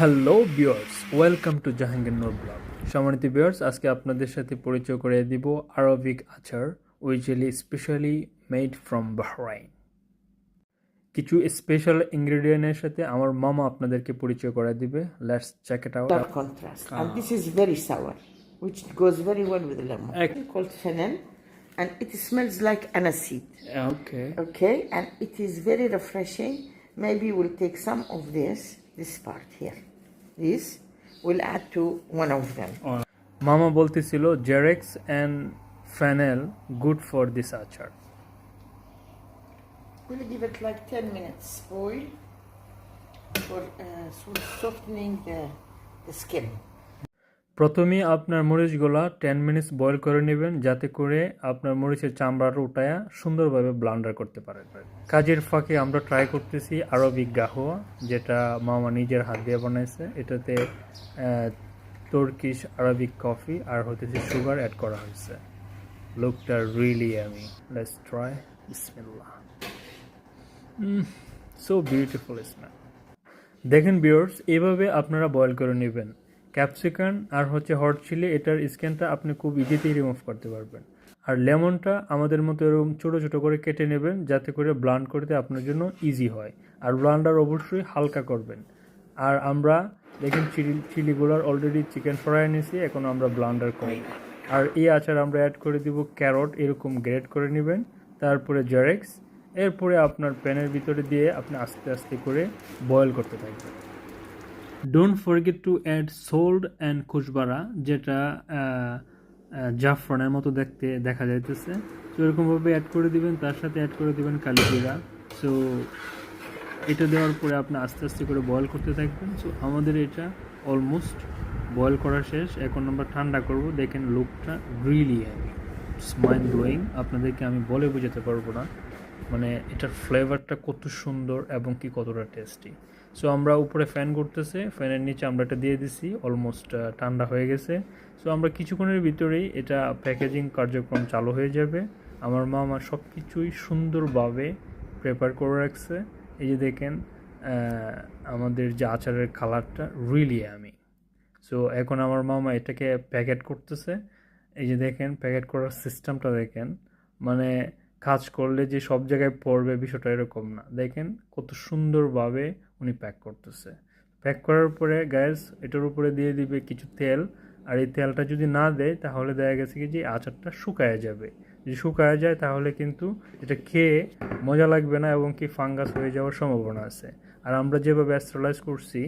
Hello viewers, welcome to Jahangir Noor blog. সম্মানিত viewers, আজকে আপনাদের সাথে পরিচয় করে দিব Arabic achar which is specially made from Bahrain. কিছু স্পেশাল ইনগ্রেডিয়েন্টের সাথে আমার মামা আপনাদেরকে পরিচয় করে দিবে। Let's check it out. Dark contrast. And this is very sour, which goes very well with lemon. Called fennel, and it smells like aniseed. Okay, Okay, and it is very refreshing. Maybe we'll take some of this part here. This we'll add to one of them. মামা বলতেছিল Xerox and fennel good for this আচার। We'll give it like 10 minutes boil for softening the skin. প্রথমেই আপনার মরিচগুলা 10 minutes boil করে নেবেন, যাতে করে আপনার মরিচের চামড়াটা উঠায়া সুন্দরভাবে ব্লান্ডার করতে পারেন। কাজের ফাঁকে আমরা ট্রাই করতেছি আরবিক গাহওয়া, যেটা মামা নিজের হাত দিয়ে বানাইছে। এটাতে তুর্কিশ আরবিক কফি আর হতেছে সুগার অ্যাড করা হয়েছে। লুকটা রিয়েলি ইয়ামি। Let's try. বিসমিল্লাহ। So beautiful smell. দেখেন ভিউয়ার্স, এভাবে আপনারা বয়েল করে নেবেন। ক্যাপসিকাম আর হচ্ছে হট চিলি, এটার স্ক্যানটা আপনি খুব ইজিতেই রিমুভ করতে পারবেন। আর লেমনটা আমাদের মতো এরকম ছোটো ছোটো করে কেটে নেবেন, যাতে করে ব্লান্ড করতে আপনার জন্য ইজি হয়। আর ব্লান্ডার অবশ্যই হালকা করবেন। আর আমরা দেখেন চিলিগুলোর অলরেডি চিকেন ফ্রাই নিয়েছি, এখন আমরা ব্লান্ডার করি। আর এই আচার আমরা অ্যাড করে দিব ক্যারট, এরকম গ্রেট করে নেবেন। তারপরে জেরেক্স, এরপরে আপনার প্যানের ভিতরে দিয়ে আপনি আস্তে আস্তে করে বয়েল করতে থাকবেন। Don't forget to add salt and খুশবারা, যেটা জাফরানের মতো দেখতে দেখা যাইতেছে। তো এরকমভাবে অ্যাড করে দিবেন, তার সাথে অ্যাড করে দিবেন কালিজিরা। সো এটা দেওয়ার পরে আপনি আস্তে আস্তে করে বয়েল করতে থাকবেন। সো আমাদের এটা অলমোস্ট বয়েল করা শেষ। এখন আমরা ঠান্ডা করব। দেখেন লুকটা really happy, it's mind blowing. আপনাদেরকে আমি বলে বোঝাতে পারবো না, মানে এটার ফ্লেভারটা কত সুন্দর এবং কি কতটা টেস্টি। সো আমরা উপরে ফ্যান করতেছে, ফ্যানের নিচে আমরা এটা দিয়ে দিছি, অলমোস্ট ঠান্ডা হয়ে গেছে। সো আমরা কিছুক্ষণের ভিতরেই এটা প্যাকেজিং কার্যক্রম চালু হয়ে যাবে। আমার মামা সব কিছুই সুন্দরভাবে প্রিপেয়ার করে রাখছে। এই যে দেখেন আমাদের যে আচারের কালারটা রিয়েলি আমি। সো এখন আমার মামা এটাকে প্যাকেট করতেছে। এই যে দেখেন প্যাকেট করার সিস্টেমটা দেখেন, মানে কাজ করলে যে সব জায়গায় পড়বে বিষয়টা এরকম না। দেখেন কত সুন্দরভাবে উনি প্যাক করতেছে। প্যাক করার পরে গ্যাস এটার উপরে দিয়ে দিবে কিছু তেল। আর এই তেলটা যদি না দেয় তাহলে দেখা গেছে কি যে আচারটা শুকায় যাবে। যদি শুকায় যায় তাহলে কিন্তু এটা খেয়ে মজা লাগবে না এবং কি ফাঙ্গাস হয়ে যাওয়ার সম্ভাবনা আছে। আর আমরা যেভাবে স্টেরিলাইজ করছি